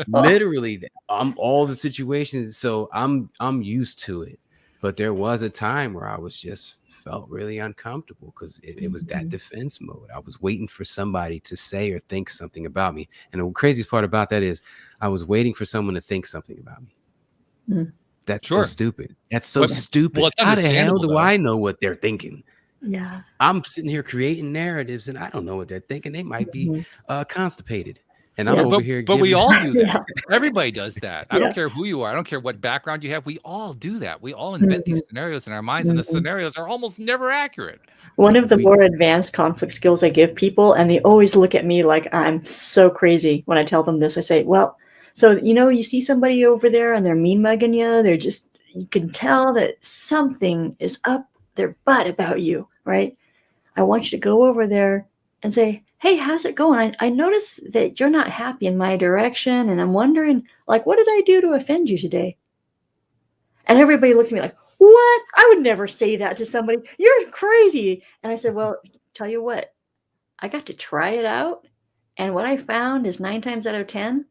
Literally, I'm all the situations. So I'm used to it. But there was a time where I was just felt really uncomfortable because it was that defense mode. I was waiting for somebody to say or think something about me. And the craziest part about that is I was waiting for someone to think something about me. That's so stupid. That's so stupid. Well, how the hell do I know what they're thinking? Yeah. I'm sitting here creating narratives and I don't know what they're thinking. They might be constipated. And I'm over here. But we all do that. Everybody does that. I don't care who you are. I don't care what background you have. We all do that. We all invent these scenarios in our minds, and the scenarios are almost never accurate. One of the more advanced conflict skills I give people, and they always look at me like I'm so crazy when I tell them this. I say, well, so, you know, you see somebody over there and they're mean mugging you. They're just, you can tell that something is up their butt about you, right? I want you to go over there and say, hey, how's it going? I notice that you're not happy in my direction. And I'm wondering, like, what did I do to offend you today? And everybody looks at me like, what? I would never say that to somebody. You're crazy. And I said, well, tell you what, I got to try it out. And what I found is 9 times out of 10,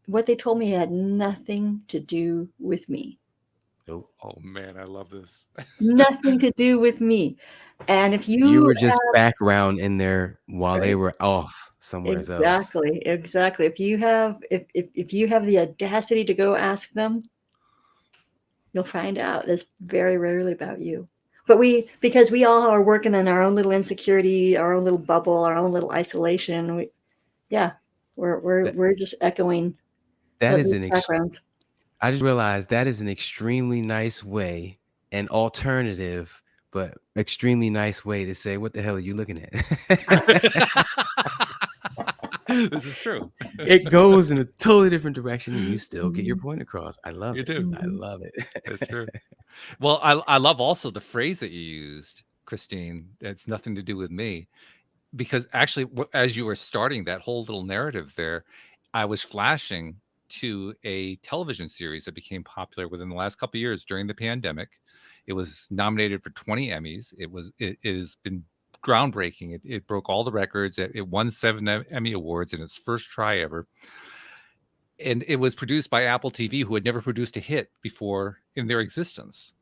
what they told me had nothing to do with me. Oh man, I love this. Nothing to do with me. And if you were just background in there while they were off somewhere else. Exactly. If you have the audacity to go ask them, you'll find out it's very rarely about you. But because we all are working in our own little insecurity, our own little bubble, our own little isolation. We're just echoing. That is backgrounds. I just realized that is an extremely nice way, an alternative, but extremely nice way to say, what the hell are you looking at? This is true. It goes in a totally different direction and you still get your point across. I love it. You do. I love it. That's true. Well, I love also the phrase that you used, Kristine. It's nothing to do with me. Because actually, as you were starting that whole little narrative there, I was flashing to a television series that became popular within the last couple of years during the pandemic. It was nominated for 20 Emmys. It has been groundbreaking. It broke all the records. It won 7 Emmy Awards in its first try ever. And it was produced by Apple TV, who had never produced a hit before in their existence.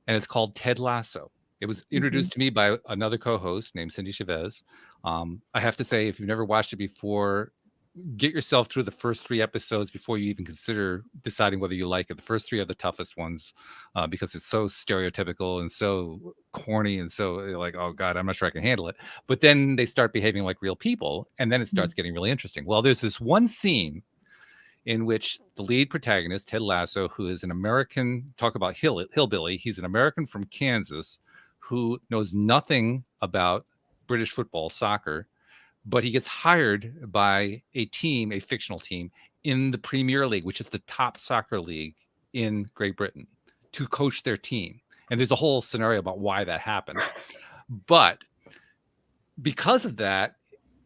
And it's called Ted Lasso. It was introduced to me by another co-host named Cindy Chavez. I have to say, if you've never watched it before, get yourself through the first 3 episodes before you even consider deciding whether you like it. The first 3 are the toughest ones because it's so stereotypical and so corny and so like, oh God, I'm not sure I can handle it. But then they start behaving like real people, and then it starts getting really interesting. Well, there's this one scene in which the lead protagonist, Ted Lasso, who is an American, talk about hillbilly, he's an American from Kansas who knows nothing about British football, soccer, but he gets hired by a team, a fictional team, in the Premier League, which is the top soccer league in Great Britain, to coach their team. And there's a whole scenario about why that happened. But because of that,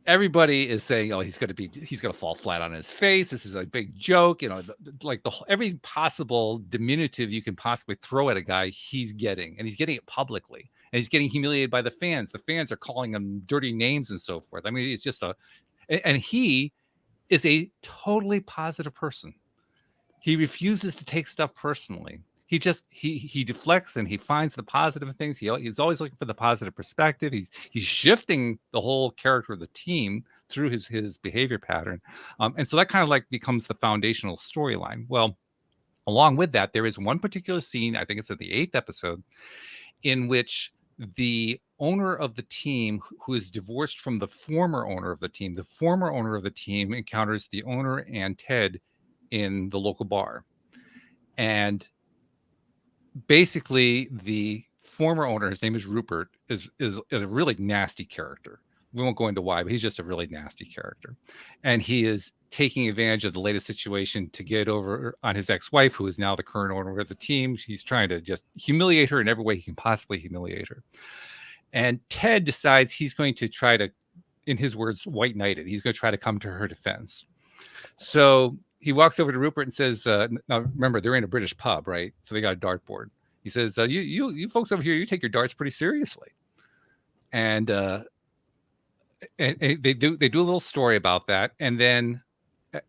everybody is saying, oh, he's going to fall flat on his face. This is a big joke. You know, every possible diminutive you can possibly throw at a guy, he's getting, and he's getting it publicly. And he's getting humiliated by the fans. The fans are calling him dirty names and so forth. I mean, it's just and he is a totally positive person. He refuses to take stuff personally. He deflects and he finds the positive things. He's always looking for the positive perspective. He's shifting the whole character of the team through his behavior pattern. And so that kind of like becomes the foundational storyline. Well, along with that, there is one particular scene, I think it's at the 8th episode, in which the owner of the team, who is divorced from the former owner of the team encounters the owner and Ted in the local bar. And basically the former owner, his name is Rupert, is a really nasty character. We won't go into why, but he's just a really nasty character. And he is taking advantage of the latest situation to get over on his ex-wife, who is now the current owner of the team. He's trying to just humiliate her in every way he can possibly humiliate her. And Ted decides he's going to try to, in his words, white knight it. He's going to try to come to her defense. So he walks over to Rupert and says, now remember, they're in a British pub, right? So they got a dartboard. He says, you folks over here, you take your darts pretty seriously. And they do a little story about that. And then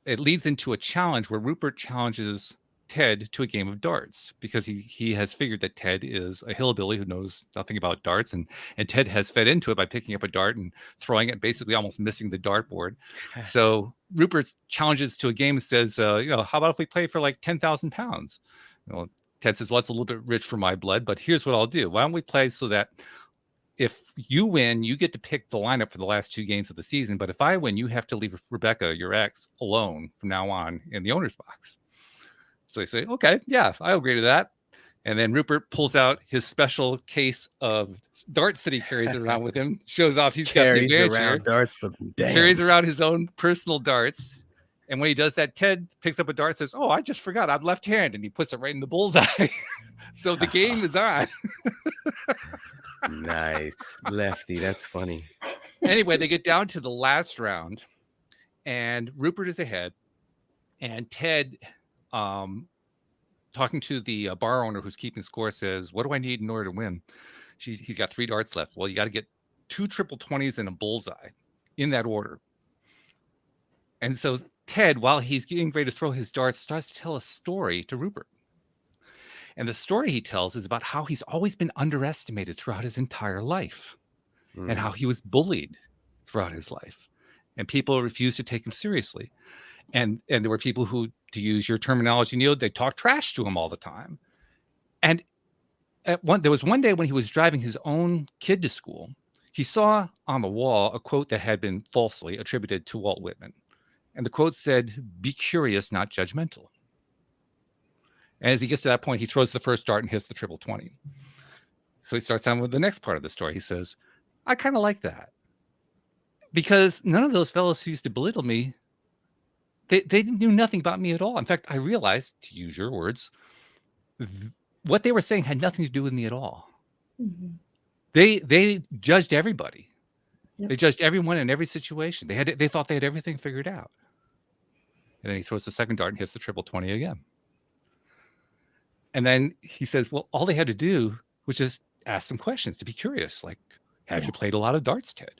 it leads into a challenge where Rupert challenges Ted to a game of darts because he has figured that Ted is a hillbilly who knows nothing about darts, and Ted has fed into it by picking up a dart and throwing it, basically almost missing the dartboard. So Rupert challenges to a game and says, how about if we play for like 10,000 pounds? Ted says, well, it's a little bit rich for my blood, but here's what I'll do. Why don't we play so that if you win, you get to pick the lineup for the last 2 games of the season. But if I win, you have to leave Rebecca, your ex, alone from now on in the owner's box. So they say, okay, yeah, I agree to that. And then Rupert pulls out his special case of darts that he carries around with him, shows off he's got the advantage here. Darts, carries around his own personal darts. And when he does that, Ted picks up a dart and says, oh, I just forgot, I'm left-handed. And he puts it right in the bullseye. So the game is on. Nice. Lefty, that's funny. Anyway, they get down to the last round, and Rupert is ahead. And Ted, talking to the bar owner who's keeping score, says, what do I need in order to win? He's got 3 darts left. Well, you got to get 2 triple 20s and a bullseye in that order. And so Ted, while he's getting ready to throw his darts, starts to tell a story to Rupert. And the story he tells is about how he's always been underestimated throughout his entire life and how he was bullied throughout his life. And people refused to take him seriously. And there were people who, to use your terminology, Neil, they talk trash to him all the time. And there was one day when he was driving his own kid to school, he saw on the wall a quote that had been falsely attributed to Walt Whitman. And the quote said, be curious, not judgmental. And as he gets to that point, he throws the first dart and hits the triple 20. So he starts on with the next part of the story. He says, I kind of like that. Because none of those fellows who used to belittle me, they knew nothing about me at all. In fact, I realized, to use your words, what they were saying had nothing to do with me at all. Mm-hmm. They judged everybody. Yep. They judged everyone in every situation. They thought they had everything figured out. And then he throws the second dart and hits the triple 20 again. And then he says, well, all they had to do was just ask some questions to be curious. Like, have you played a lot of darts, Ted?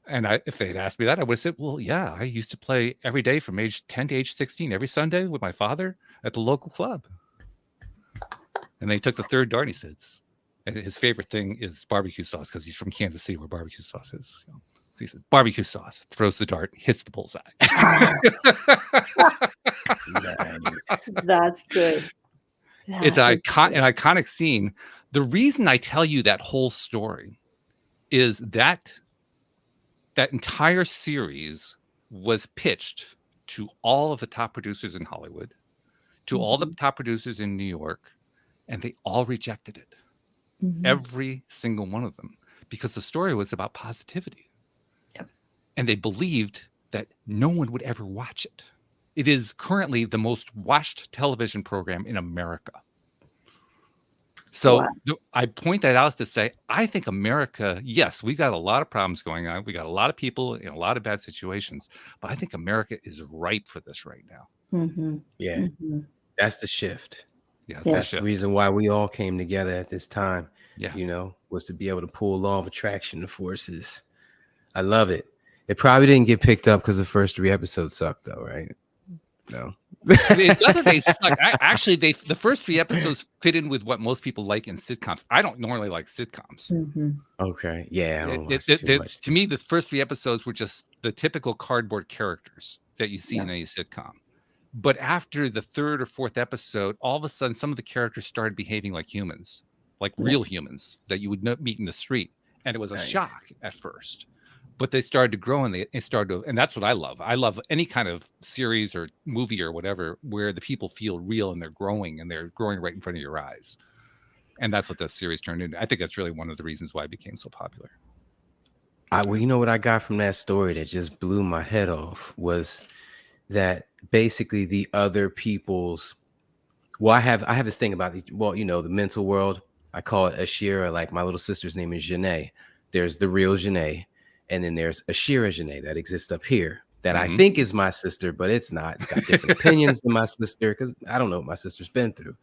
And if they had asked me that, I would have said, well, yeah, I used to play every day from age 10 to age 16, every Sunday with my father at the local club. And then he took the third dart and he says, and his favorite thing is barbecue sauce because he's from Kansas City where barbecue sauce is. He says, barbecue sauce, throws the dart, hits the bullseye. That's good. It's an iconic scene. The reason I tell you that whole story is that entire series was pitched to all of the top producers in Hollywood, to all the top producers in New York, and they all rejected it. Every single one of them, because the story was about positivity. Yep. And they believed that no one would ever watch it. It is currently the most watched television program in America. So I point that out to say, I think America, yes, we got a lot of problems going on. We got a lot of people in a lot of bad situations, but I think America is ripe for this right now. Yeah, that's the shift. Yeah, that's the reason why we all came together at this time. Yeah, you know, was to be able to pull law of attraction forces. I love it. It probably didn't get picked up because the first 3 episodes sucked, though, right? No. It's not that they suck. Actually, the first 3 episodes fit in with what most people like in sitcoms. I don't normally like sitcoms. Okay. Yeah. I don't watch too much. To me, the first 3 episodes were just the typical cardboard characters that you see in any sitcom. But after the 3rd or 4th episode, all of a sudden, some of the characters started behaving like humans, like real humans that you would meet in the street. And it was a shock at first. But they started to grow, and they started to, and that's what I love. I love any kind of series or movie or whatever where the people feel real and they're growing right in front of your eyes. And that's what this series turned into. I think that's really one of the reasons why it became so popular. Well, you know what I got from that story that just blew my head off was that basically the other people's. Well, I have this thing about the mental world. I call it Ashira. Like my little sister's name is Janae. There's the real Janae. And then there's Ashira Janae that exists up here that I think is my sister, but it's not. It's got different opinions than my sister because I don't know what my sister's been through.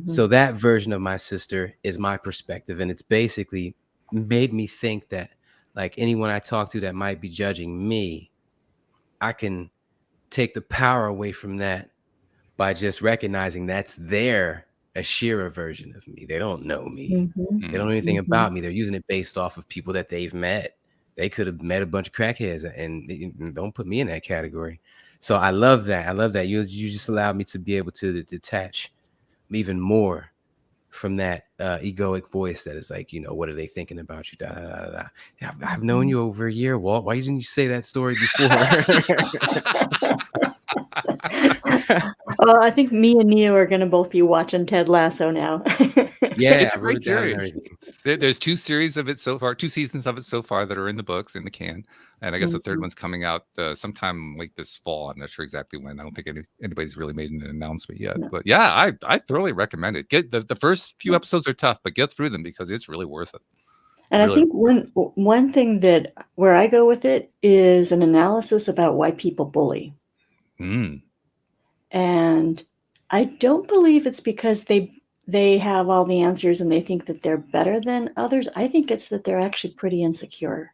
So that version of my sister is my perspective. And it's basically made me think that like anyone I talk to that might be judging me, I can take the power away from that by just recognizing that's their Ashira version of me. They don't know me. They don't know anything about me. They're using it based off of people that they've met. They could have met a bunch of crackheads, and don't put me in that category. So I love that. I love that you just allowed me to be able to detach even more from that egoic voice that is like, what are they thinking about you? I've known you over a year, Walt. Why didn't you say that story before? I think me and Neo are going to both be watching Ted Lasso now. Yeah, it's a great series. There's 2 series of it so far, 2 seasons of it so far that are in the books, in the can. And I guess the 3rd one's coming out sometime like this fall. I'm not sure exactly when. I don't think anybody's really made an announcement yet. No. But yeah, I thoroughly recommend it. Get the first few episodes are tough, but get through them because it's really worth it. And really. I think one thing that where I go with it is an analysis about why people bully. And I don't believe it's because they have all the answers and they think that they're better than others. I think it's that they're actually pretty insecure.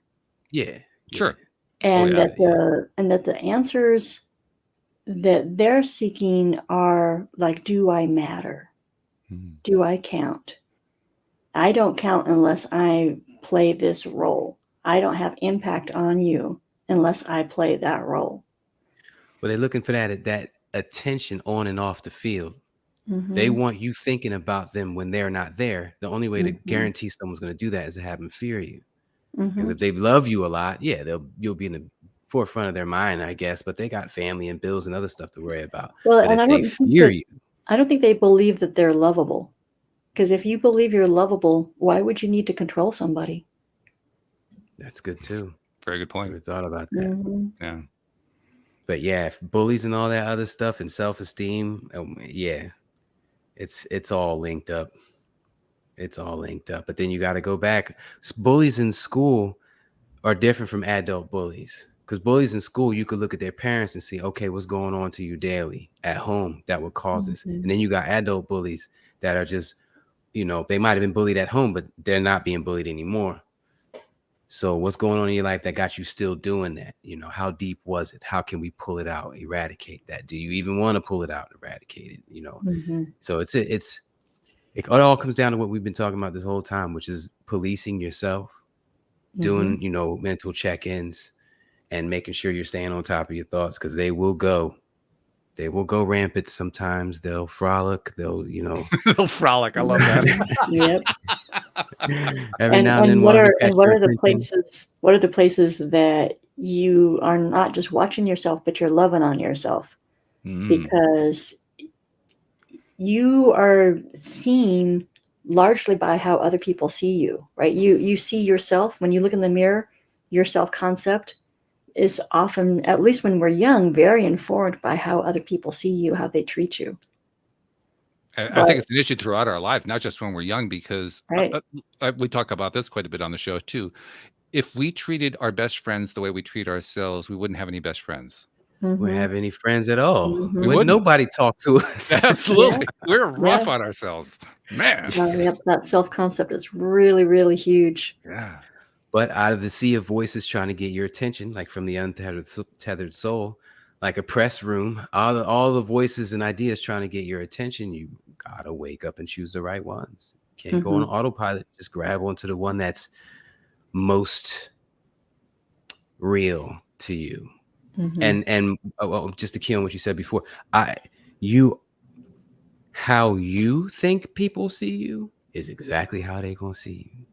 Yeah. Sure. And that the answers that they're seeking are like, do I matter? Do I count? I don't count unless I play this role. I don't have impact on you unless I play that role. Well, they're looking for that attention on and off the field. They want you thinking about them when they're not there. The only way to guarantee someone's going to do that is to have them fear you. Because if they love you a lot, you'll be in the forefront of their mind, I guess. But they got family and bills and other stuff to worry about. Well, but and I don't think they believe that they're lovable. Because if you believe you're lovable, why would you need to control somebody? That's good too. Very good point. I never thought about that. Yeah. But yeah, if bullies and all that other stuff and self-esteem, it's all linked up. It's all linked up. But then you got to go back. Bullies in school are different from adult bullies. Because bullies in school, you could look at their parents and see, okay, what's going on to you daily at home that would cause this. And then you got adult bullies that are just, they might have been bullied at home, but they're not being bullied anymore. So what's going on in your life that got you still doing that? How deep was it? How can we pull it out, eradicate that? Do you even want to pull it out, eradicate it? So it all comes down to what we've been talking about this whole time, which is policing yourself doing, mental check-ins and making sure you're staying on top of your thoughts, because they will go rampant sometimes. They'll frolic. They'll, They'll frolic. I love that. Yep. Every now and then, what are the places that you are not just watching yourself, but you're loving on yourself, because you are seen largely by how other people see you, right? You see yourself when you look in the mirror. Your self-concept is often, at least when we're young, very informed by how other people see you, how they treat you. I think it's an issue throughout our lives, not just when we're young, because we talk about this quite a bit on the show too. If we treated our best friends the way we treat ourselves, we wouldn't have any best friends. We wouldn't have any friends at all. Mm-hmm. Wouldn't nobody talk to us. Absolutely. We're rough on ourselves. Man. Yep, that self-concept is really, really huge. Yeah. But out of the sea of voices trying to get your attention, like from the untethered soul, like a press room, all the voices and ideas trying to get your attention, you gotta wake up and choose the right ones. You can't go on autopilot. Just grab onto the one that's most real to you. And just to key on what you said before, how you think people see you is exactly how they're gonna see you.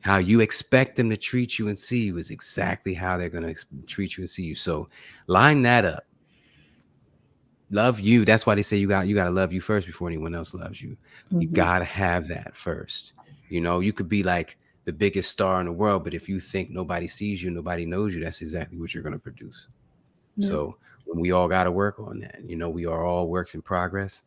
How you expect them to treat you and see you is exactly how they're going to treat you and see you. So line that up. Love you. That's why they say you got to love you first before anyone else loves you. You got to have that first. You could be like the biggest star in the world, but if you think nobody sees you, nobody knows you, that's exactly what you're going to produce. So we all got to work on that. We are all works in progress.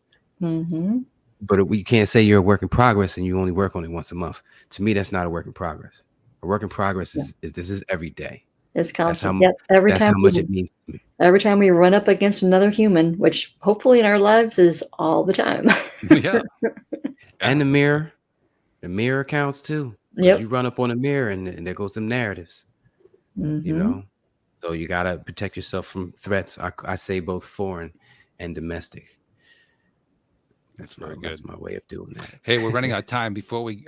But we can't say you're a work in progress and you only work on it once a month. To me, that's not a work in progress. A work in progress is this is every day. It's constant. That's how much it means to me. Every time we run up against another human, which hopefully in our lives is all the time. Yeah. And the mirror counts too. You run up on a mirror and there goes some narratives. So you got to protect yourself from threats. I say both foreign and domestic. That's my way of doing that. Hey, we're running out of time. Before we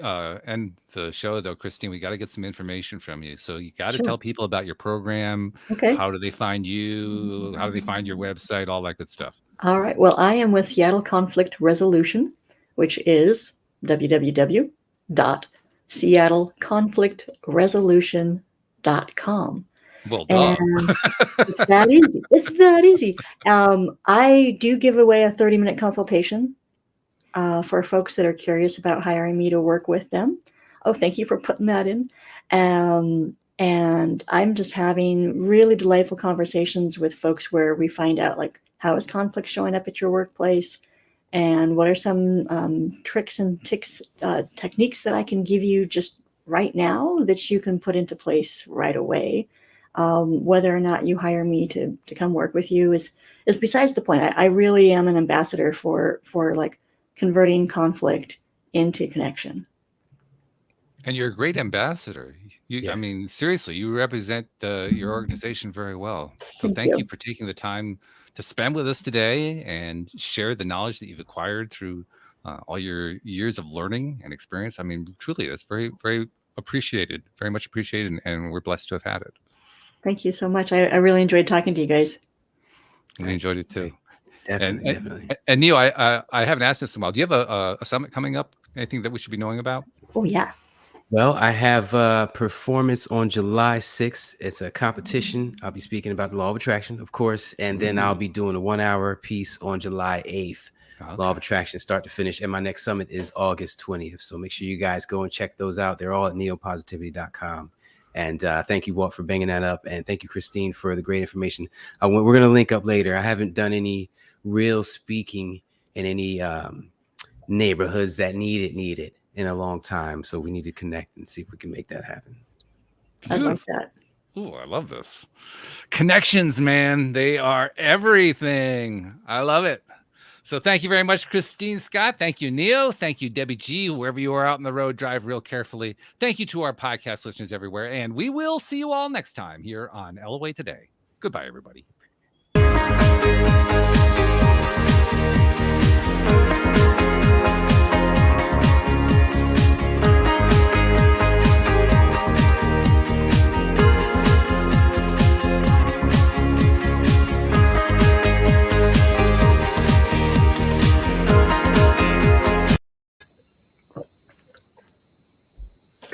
end the show, though, Kristine, we got to get some information from you. So you got to tell people about your program. Okay. How do they find you? How do they find your website? All that good stuff. All right. Well, I am with Seattle Conflict Resolution, which is www.seattleconflictresolution.com. Well done. It's that easy. It's that easy. I do give away a 30-minute consultation for folks that are curious about hiring me to work with them. Oh, thank you for putting that in. And I'm just having really delightful conversations with folks where we find out, like, how is conflict showing up at your workplace? And what are some tricks and techniques that I can give you just right now that you can put into place right away? Whether or not you hire me to come work with you is besides the point. I really am an ambassador for like converting conflict into connection. And you're a great ambassador. I mean, seriously, you represent your organization very well. So thank you for taking the time to spend with us today and share the knowledge that you've acquired through all your years of learning and experience. I mean, truly, that's very, very appreciated, very much appreciated. And we're blessed to have had it. Thank you so much. I really enjoyed talking to you guys. We enjoyed it too. Definitely. And Neil, I haven't asked this in a while. Do you have a summit coming up? Anything that we should be knowing about? Oh, yeah. Well, I have a performance on July 6th. It's a competition. I'll be speaking about the law of attraction, of course. And then I'll be doing a 1-hour piece on July 8th. Okay. Law of attraction, start to finish. And my next summit is August 20th. So make sure you guys go and check those out. They're all at neopositivity.com. And thank you, Walt, for bringing that up. And thank you, Kristine, for the great information. We're going to link up later. I haven't done any real speaking in any neighborhoods that need it in a long time. So we need to connect and see if we can make that happen. I like that. Ooh, I love this. Connections, man. They are everything. I love it. So thank you very much, Kristine Scott. Thank you, Neo. Thank you, Debbie G. Wherever you are out on the road, drive real carefully. Thank you to our podcast listeners everywhere. And we will see you all next time here on LOA Today. Goodbye, everybody.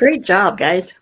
Great job, guys.